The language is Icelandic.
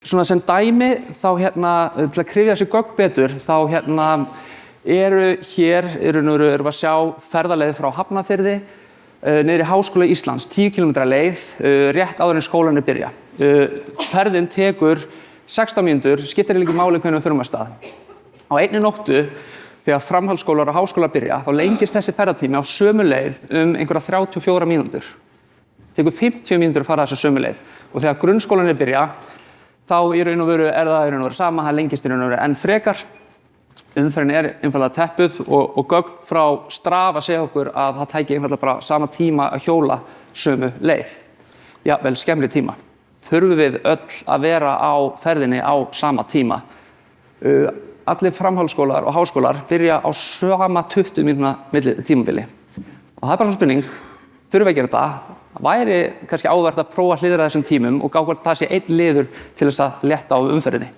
Svona sem dæmi þá til að kryfja þessi gögn betur þá erum við að sjá ferðaleið frá Hafnarfirði niður í Háskóla Íslands, 10 km leið, rétt áður en skólarnir byrja. Ferðin tekur 16 mínútur, skiptir ekki máli hvernig við þurfum að stað. Á einni nóttu, þegar framhaldsskólar og háskólar byrja, þá lengist þessi ferðatími á sömu leið einhverja 34 mínútur. Tekur 50 mínútur að fara þessa sömu leið. Og þegar grunnskólarnir byrja, þá í raun og veru það sama, það lengist í raun og veru enn frekar. Umferðin einfaldlega teppuð og gögn frá Strava segja okkur að það tæki einfaldlega bara sama tíma að hjóla sömu leið. Jafnvel skemmri tíma. Þurfum við öll að vera á ferðinni á sama tíma. Allir framhaldsskólar og háskólar byrja á sama 20 mínútna tímabili. Og það bara svona spurning, þurfum við að gera þetta? Það væri kannski áverðt að prófa hliðra þessum tímum og gá hvort það sé einn liður til þess að létta á umferðinni.